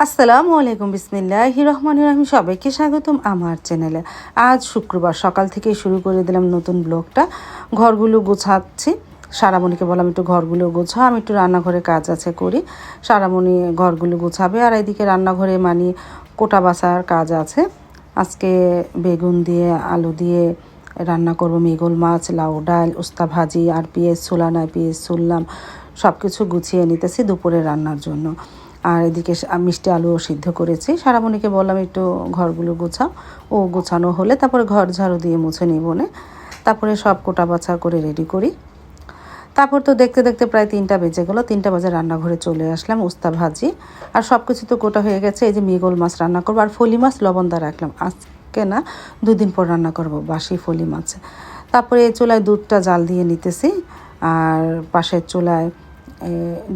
আসসালামু আলাইকুম, বিসমিল্লাহির রহমানির রহিম। সবাইকে স্বাগতম আমার চ্যানেলে। আজ শুক্রবার সকাল থেকেই শুরু করে দিলাম নতুন ব্লগটা। ঘরগুলো গোছাচ্ছি। সারামণিকে বললাম একটু ঘরগুলো গোছাও, আমি একটু রান্নাঘরে কাজ আছে করি। সারামণি ঘরগুলো গোছাবে আর এদিকে রান্নাঘরে কোটা বাছার কাজ আছে। আজকে বেগুন দিয়ে আলু দিয়ে রান্না করব, মৃগেল মাছ, লাউ ডাল, উস্তা ভাজি আর পেঁয়াজ ছোলা নাই পেঁয়াজ ছুললাম, সব কিছু গুছিয়ে নিতেছি দুপুরে রান্নার জন্য। আর এদিকে মিষ্টি আলুও সিদ্ধ করেছি। সারামণিকে বললাম একটু ঘরগুলো গোছাও। ও গোছানো হলে তারপরে ঘর ঝাড়ু দিয়ে মুছে নিব না, তারপরে সব কোটা বাছা করে রেডি করি। তারপর তো দেখতে দেখতে প্রায় 3টা বেজে গেলো। 3টা বাজে রান্নাঘরে চলে আসলাম। উস্তা ভাজি আর সব কিছু তো কোটা হয়ে গেছে। এই যে মৃগেল মাছ রান্না করবো আর ফলি মাছ লবণ দা রাখলাম, আজকে না 2 দিন পর রান্না করব বাসি ফলি মাছ। তারপরে এই চুলায় দুধটা জাল দিয়ে নিতেছি আর পাশের চুলায়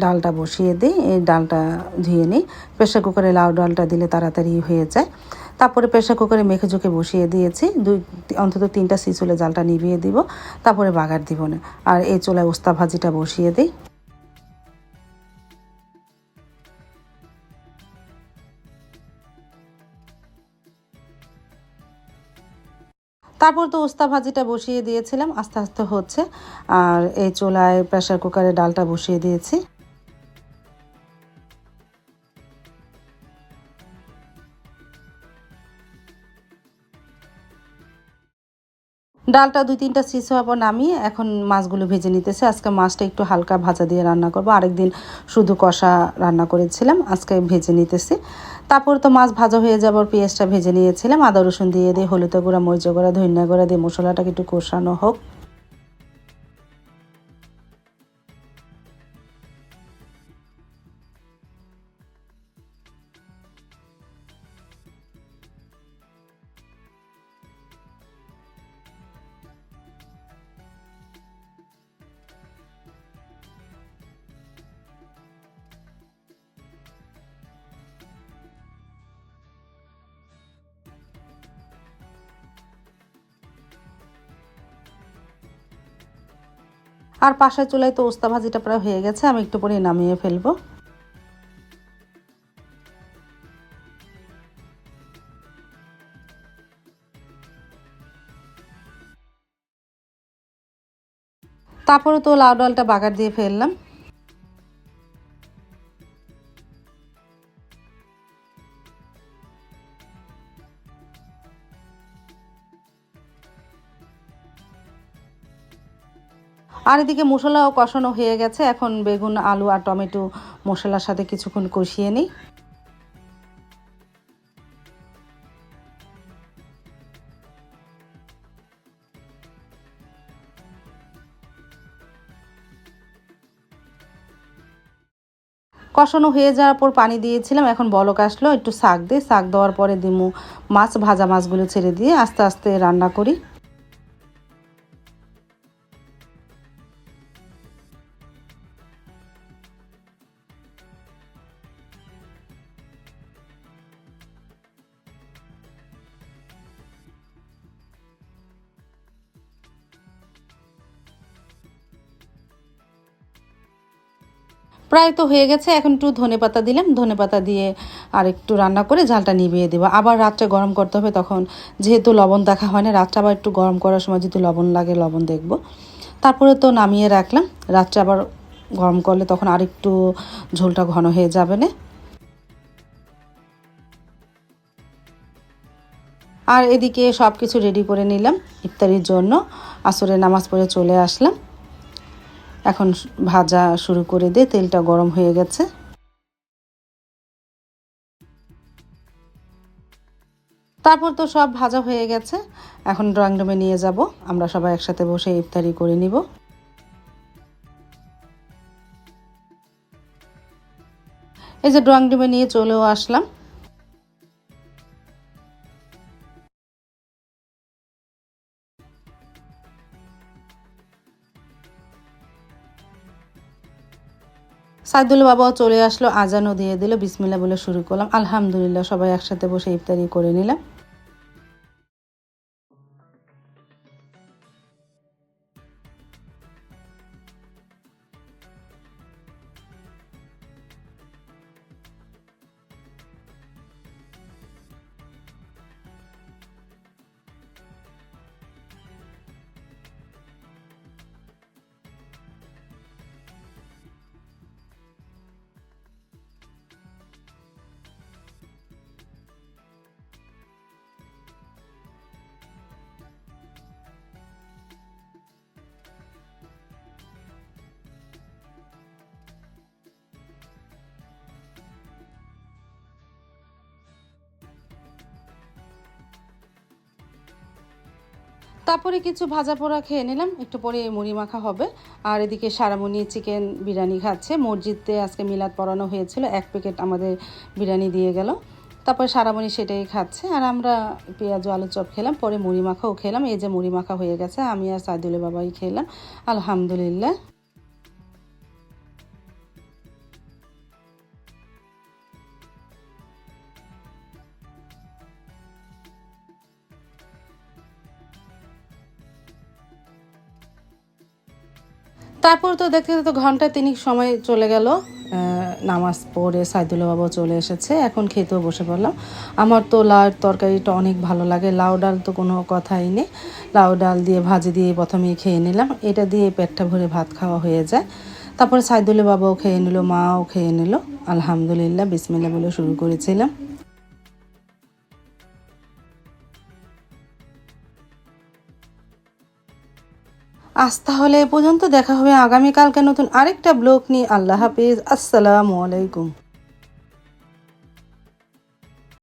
ডালটা বসিয়ে দিই। এই ডালটা ধুয়ে নিই। প্রেশার কুকারে লাউ ডালটা দিলে তাড়াতাড়ি হয়ে যায়। তারপরে প্রেশার কুকারে মেখে ঝুঁকে বসিয়ে দিয়েছি। অন্তত 3টা সিসুলে জালটা নিভিয়ে দিব, তারপরে বাগার দিব না। আর এই চুলায় উস্তা ভাজিটা বসিয়ে দিই। তারপর তো উস্তা ভাজিটা বসিয়ে দিয়েছিলাম, আস্তে আস্তে হচ্ছে। আর এই চুলায় প্রেশার কুকারে ডালটা বসিয়ে দিয়েছি। ডালটা 2-3টা সিস হওয়ার পর নামিয়ে এখন মাছগুলো ভেজে নিতেছে। আজকে মাছটা একটু হালকা ভাজা দিয়ে রান্না করব। আরেকদিন শুধু কষা রান্না করেছিলাম, আজকে ভেজে নিতেছি। তারপর তো মাছ ভাজা হয়ে যাবার পেঁয়াজটা ভেজে নিয়েছিলাম। আদা রসুন দিয়ে হলুদ গুঁড়া, মরিচ গুঁড়া, ধনিয়া গুঁড়া দিয়ে মশলাটাকে একটু কষানো হোক। আর পাশের চুলায় তো উস্তা ভাজিটা প্রায় হয়ে গেছে, আমি একটু পরে নামিয়ে ফেলবো। তারপরে তো লাউ ডালটা বাগার দিয়ে ফেললাম। আর এদিকে মশলাও কষানো হয়ে গেছে। এখন বেগুন, আলু আর টমেটো মশলার সাথে কিছুক্ষণ কষিয়ে নিই। কষানো হয়ে যাওয়ার পর পানি দিয়েছিলাম, এখন বলক আসলো। একটু শাক দিই, শাক দেওয়ার পরে দিমু মাছ, ভাজা মাছগুলো ছেড়ে দিয়ে আস্তে আস্তে রান্না করি। প্রায় তো হয়ে গেছে, এখন একটু ধনেপাতা দিলাম। ধনেপাতা দিয়ে আর একটু রান্না করে ঝালটা নিভিয়ে দেবো। আবার রাত্রে গরম করতে হবে, তখন যেহেতু লবণ দেখা হয় না, রাত্রে আবার একটু গরম করার সময় যদি লবণ লাগে লবণ দেখব। তারপরে তো নামিয়ে রাখলাম। রাত্রে আবার গরম করলে তখন আর একটু ঝোলটা ঘন হয়ে যাবে না। আর এদিকে সব কিছু রেডি করে নিলাম ইফতারির জন্য। আসরের নামাজ পড়ে চলে আসলাম। এখন ভাজা শুরু করে দিয়ে, তেলটা গরম হয়ে গেছে। তারপর তো সব ভাজা হয়ে গেছে। এখন ড্রয়িং রুমে নিয়ে যাব, আমরা সবাই একসাথে বসে ইফতারি করে নিব। এই যে ড্রয়িং রুমে নিয়ে চলেও আসলাম। সাইদুল বাবাও চলে আসলো, আজানও দিয়ে দিল। বিসমিল্লাহ বলে শুরু করলাম। আলহামদুলিল্লাহ, সবাই একসাথে বসে ইফতারি করে নিলাম। তারপরে কিছু ভাজা পোড়া খেয়ে নিলাম, একটু পরে মুড়ি মাখা হবে। আর এদিকে সারামণি চিকেন বিরিয়ানি খাচ্ছে। মসজিদে আজকে মিলাদ পড়ানো হয়েছিল, 1 প্যাকেট আমাদের বিরিয়ানি দিয়ে গেল। তারপরে সারামণি সেটাই খাচ্ছে, আর আমরা পেঁয়াজ আলু চপ খেলাম, পরে মুড়ি মাখাও খেলাম। এই যে মুড়ি মাখা হয়ে গেছে, আমি আর সাইদুলের বাবাই খেলাম, আলহামদুলিল্লাহ। তারপর তো দেখতে দেখতে ঘন্টা 3 সময় চলে গেল। নামাজ পড়ে সাইদুল্লাহ বাবাও চলে এসেছে, এখন খেতেও বসে পড়লাম। আমার তো লাউয়ের তরকারিটা অনেক ভালো লাগে, লাউ ডাল তো কোনো কথাই নেই। লাউ ডাল দিয়ে ভাজি দিয়ে প্রথমেই খেয়ে নিলাম, এটা দিয়ে পেটটা ভরে ভাত খাওয়া হয়ে যায়। তারপরে সাইদুল্লাহ বাবাও খেয়ে নিল, মাও খেয়ে নিল, আলহামদুলিল্লাহ বিসমিল্লাহ বলে শুরু করেছিলাম। আজ তাহলে এ পর্যন্ত, দেখা হবে আগামীকালকে নতুন আরেকটা ব্লগ নিয়ে। আল্লাহ হাফিজ, আসসালামু আলাইকুম।